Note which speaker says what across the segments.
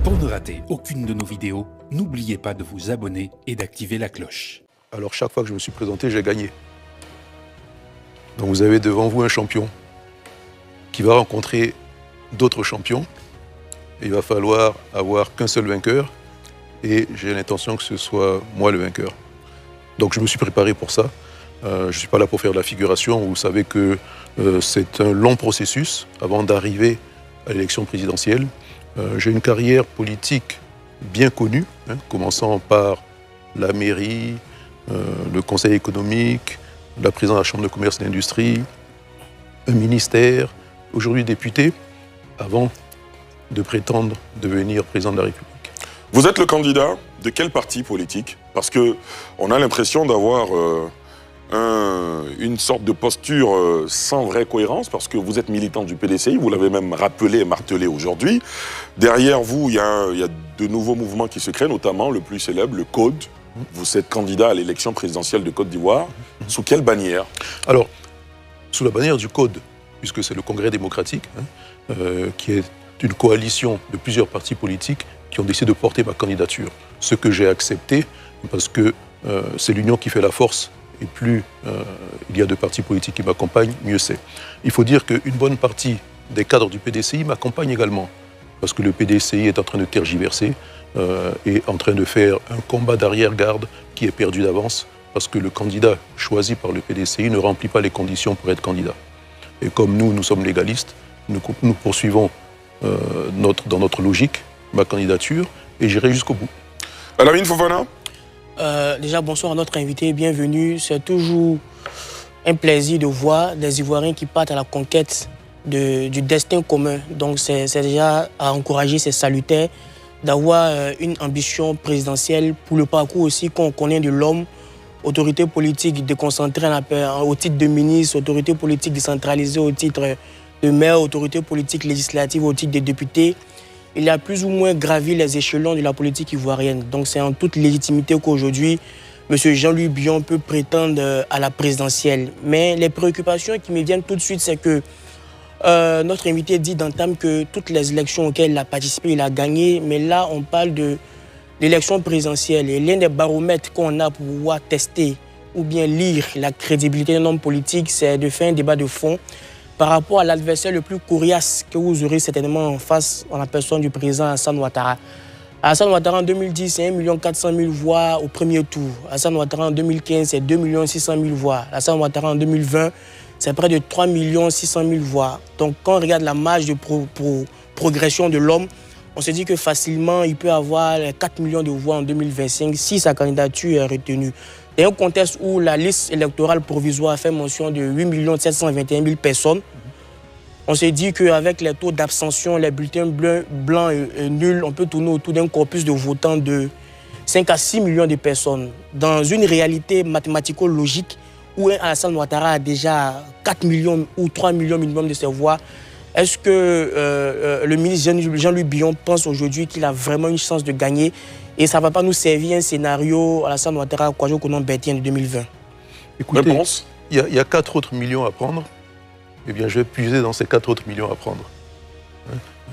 Speaker 1: Pour ne rater aucune de nos vidéos, n'oubliez pas de vous abonner et d'activer la cloche.
Speaker 2: Alors chaque fois que je me suis présenté, j'ai gagné. Donc vous avez devant vous un champion qui va rencontrer d'autres champions. Il va falloir avoir qu'un seul vainqueur et j'ai l'intention que ce soit moi le vainqueur. Donc je me suis préparé pour ça. Je ne suis pas là pour faire de la figuration. Vous savez que c'est un long processus avant d'arriver à l'élection présidentielle. J'ai une carrière politique bien connue, commençant par la mairie, le conseil économique, la présidence de la chambre de commerce et d'industrie, un ministère, aujourd'hui député, avant de prétendre devenir président de la République.
Speaker 3: Vous êtes le candidat de quel parti politique? Parce qu'on a l'impression d'avoir une sorte de posture sans vraie cohérence, parce que vous êtes militant du PDCI, vous l'avez même rappelé et martelé aujourd'hui. Derrière vous, il y a de nouveaux mouvements qui se créent, notamment le plus célèbre, le CODE. Vous êtes candidat à l'élection présidentielle de Côte d'Ivoire. Sous quelle bannière?
Speaker 2: Alors, sous la bannière du CODE, puisque c'est le Congrès démocratique, qui est une coalition de plusieurs partis politiques qui ont décidé de porter ma candidature. Ce que j'ai accepté, parce que c'est l'union qui fait la force, et plus il y a de partis politiques qui m'accompagnent, mieux c'est. Il faut dire qu'une bonne partie des cadres du PDCI m'accompagnent également, parce que le PDCI est en train de tergiverser, et en train de faire un combat d'arrière-garde qui est perdu d'avance, parce que le candidat choisi par le PDCI ne remplit pas les conditions pour être candidat. Et comme nous sommes légalistes, nous poursuivons dans notre logique ma candidature et j'irai jusqu'au bout.
Speaker 3: Lamine Fofana.
Speaker 4: Déjà, bonsoir à notre invité, bienvenue. C'est toujours un plaisir de voir des Ivoiriens qui partent à la conquête du destin commun. Donc c'est déjà à encourager, c'est salutaire d'avoir une ambition présidentielle pour le parcours aussi qu'on connaît de l'homme. Autorité politique déconcentrée au titre de ministre, autorité politique décentralisée au titre de maire, autorité politique législative au titre de député. Il a plus ou moins gravi les échelons de la politique ivoirienne. Donc c'est en toute légitimité qu'aujourd'hui, M. Jean-Louis Bion peut prétendre à la présidentielle. Mais les préoccupations qui me viennent tout de suite, c'est que notre invité dit d'entame que toutes les élections auxquelles il a participé, il a gagné. Mais là, on parle de l'élection présidentielle. Et l'un des baromètres qu'on a pour pouvoir tester ou bien lire la crédibilité d'un homme politique, c'est de faire un débat de fond par rapport à l'adversaire le plus coriace que vous aurez certainement en face en la personne du président Alassane Ouattara. Alassane Ouattara en 2010, c'est 1 400 000 voix au premier tour. Alassane Ouattara en 2015, c'est 2 600 000 voix. Alassane Ouattara en 2020, c'est près de 3 600 000 voix. Donc quand on regarde la marge de progression de l'homme, on se dit que facilement, il peut avoir 4 millions de voix en 2025 si sa candidature est retenue. Dans un contexte où la liste électorale provisoire fait mention de 8 721 000 personnes, on se dit qu'avec les taux d'abstention, les bulletins blancs et nuls, on peut tourner autour d'un corpus de votants de 5 à 6 millions de personnes. Dans une réalité mathématico-logique où un Alassane Ouattara a déjà 4 millions ou 3 millions minimum de ses voix, est-ce que le ministre Jean-Louis Bion pense aujourd'hui qu'il a vraiment une chance de gagner? Et ça ne va pas nous servir un scénario Alassane Ouattara Kouadio Konon Bertien de 2020.
Speaker 2: Écoutez, il y a 4 autres millions à prendre. Eh bien, je vais puiser dans ces 4 autres millions à prendre.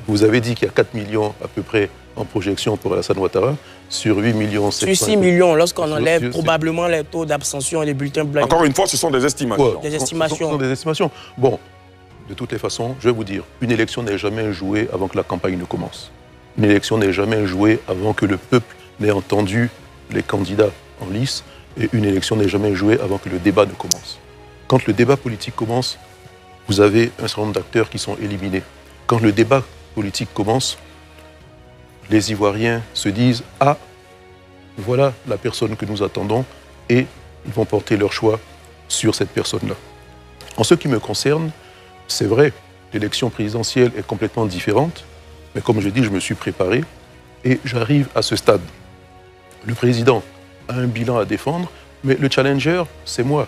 Speaker 2: Vous avez dit qu'il y a 4 millions à peu près en projection pour Alassane Ouattara, sur 8 millions 700.
Speaker 4: Sur 6 millions, lorsqu'on enlève probablement les taux d'abstention et les bulletins blancs.
Speaker 3: Encore une fois, ce sont des estimations.
Speaker 4: Des estimations.
Speaker 2: Ce sont des estimations. Bon, de toutes les façons, je vais vous dire, une élection n'est jamais jouée avant que la campagne ne commence. Une élection n'est jamais jouée avant que le peuple n'ait entendu les candidats en lice. Et une élection n'est jamais jouée avant que le débat ne commence. Quand le débat politique commence, vous avez un certain nombre d'acteurs qui sont éliminés. Quand le débat politique commence, les Ivoiriens se disent « Ah, voilà la personne que nous attendons » et ils vont porter leur choix sur cette personne-là. En ce qui me concerne, c'est vrai, l'élection présidentielle est complètement différente, mais comme je dis, je me suis préparé et j'arrive à ce stade. Le président a un bilan à défendre, mais le challenger, c'est moi.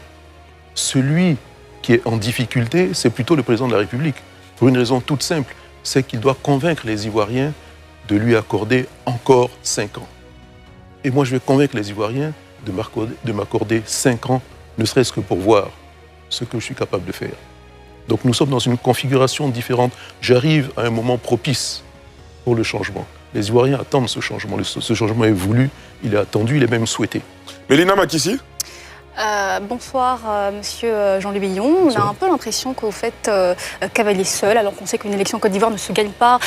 Speaker 2: Celui qui est en difficulté, c'est plutôt le président de la République. Pour une raison toute simple, c'est qu'il doit convaincre les Ivoiriens de lui accorder encore 5 ans. Et moi, je vais convaincre les Ivoiriens de m'accorder 5 ans, ne serait-ce que pour voir ce que je suis capable de faire. Donc nous sommes dans une configuration différente. J'arrive à un moment propice pour le changement. Les Ivoiriens attendent ce changement. Ce changement est voulu, il est attendu, il est même souhaité.
Speaker 3: Mélina Makissi.
Speaker 5: Bonsoir, monsieur Jean-Louis Billon. On a un peu l'impression que vous faites cavalier seul, alors qu'on sait qu'une élection en Côte d'Ivoire ne se gagne pas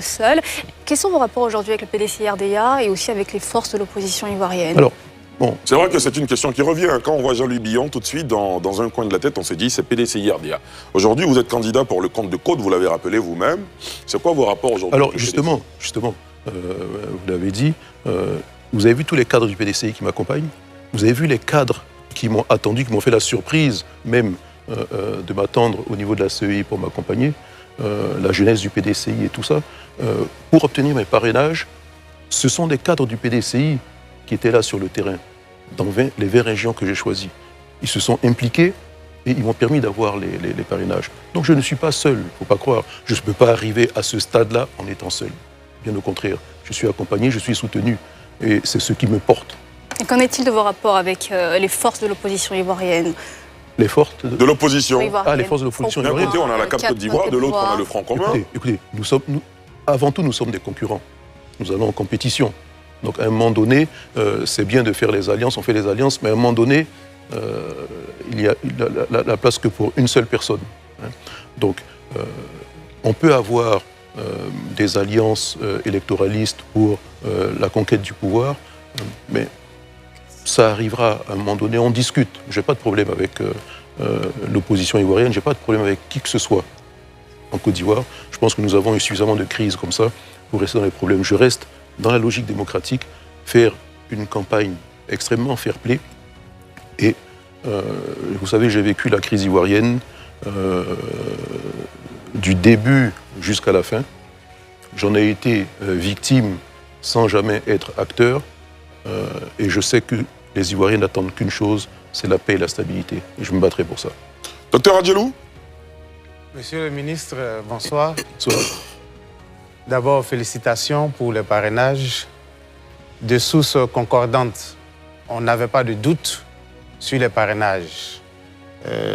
Speaker 5: seule. Quels sont vos rapports aujourd'hui avec le PDCI-RDA et aussi avec les forces de l'opposition ivoirienne?
Speaker 2: Alors, bon.
Speaker 3: C'est vrai que c'est une question qui revient. Quand on voit Jean-Louis Billon, tout de suite, dans un coin de la tête, on s'est dit c'est PDCI-RDA. Aujourd'hui, vous êtes candidat pour le compte de Côte, vous l'avez rappelé vous-même. C'est quoi vos rapports aujourd'hui?
Speaker 2: Alors, justement, vous l'avez dit, vous avez vu tous les cadres du PDCI qui m'accompagnent. Vous avez vu les cadres qui m'ont attendu, qui m'ont fait la surprise même de m'attendre au niveau de la CEI pour m'accompagner. La jeunesse du PDCI et tout ça, pour obtenir mes parrainages, ce sont des cadres du PDCI qui étaient là sur le terrain, dans les 20 régions que j'ai choisies. Ils se sont impliqués et ils m'ont permis d'avoir les parrainages. Donc je ne suis pas seul, il ne faut pas croire. Je ne peux pas arriver à ce stade-là en étant seul. Bien au contraire, je suis accompagné, je suis soutenu et c'est ce qui me porte.
Speaker 5: Et qu'en est-il de vos rapports avec les forces de l'opposition ivoirienne?
Speaker 2: Les forces
Speaker 3: de l'opposition.
Speaker 2: Les forces de l'opposition
Speaker 3: D'un
Speaker 2: ivoirienne.
Speaker 3: côté, on a la CAP Côte d'Ivoire, de l'autre, on a le Front commun.
Speaker 2: Écoutez, avant tout, nous sommes des concurrents. Nous allons en compétition. Donc, à un moment donné, c'est bien de faire les alliances, on fait les alliances, mais à un moment donné, il y a la place que pour une seule personne. Hein. Donc, on peut avoir des alliances électoralistes pour la conquête du pouvoir, mais ça arrivera à un moment donné, on discute. Je n'ai pas de problème avec l'opposition ivoirienne, je n'ai pas de problème avec qui que ce soit en Côte d'Ivoire. Je pense que nous avons eu suffisamment de crises comme ça pour rester dans les problèmes. Je reste dans la logique démocratique, faire une campagne extrêmement fair-play. Et vous savez, j'ai vécu la crise ivoirienne du début jusqu'à la fin. J'en ai été victime sans jamais être acteur. Et je sais que les Ivoiriens n'attendent qu'une chose, c'est la paix et la stabilité. Et je me battrai pour ça.
Speaker 3: Docteur Adjelou.
Speaker 6: Monsieur le ministre, bonsoir.
Speaker 2: Bonsoir.
Speaker 6: D'abord, félicitations pour le parrainage. De sources concordantes, on n'avait pas de doute sur les parrainages.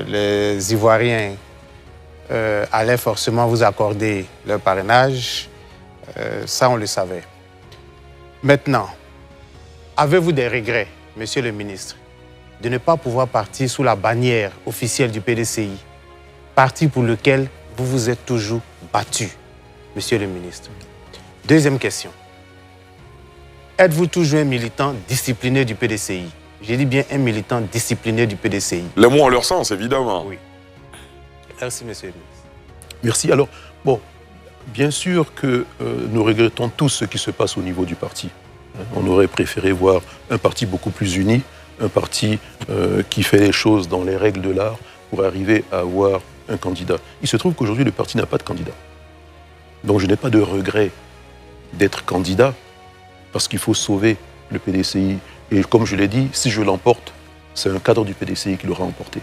Speaker 6: Les Ivoiriens allaient forcément vous accorder leur parrainage. Ça, on le savait. Maintenant, avez-vous des regrets, monsieur le ministre, de ne pas pouvoir partir sous la bannière officielle du PDCI, parti pour lequel vous vous êtes toujours battu, monsieur le ministre? Deuxième question. Êtes-vous toujours un militant discipliné du PDCI? J'ai dit bien un militant discipliné du PDCI.
Speaker 3: Les mots ont leur sens, évidemment.
Speaker 6: Oui. Merci, monsieur le ministre.
Speaker 2: Merci. Alors, bon, bien sûr que nous regrettons tous ce qui se passe au niveau du parti. On aurait préféré voir un parti beaucoup plus uni, un parti qui fait les choses dans les règles de l'art pour arriver à avoir un candidat. Il se trouve qu'aujourd'hui, le parti n'a pas de candidat. Donc je n'ai pas de regret d'être candidat parce qu'il faut sauver le PDCI. Et comme je l'ai dit, si je l'emporte, c'est un cadre du PDCI qui l'aura emporté.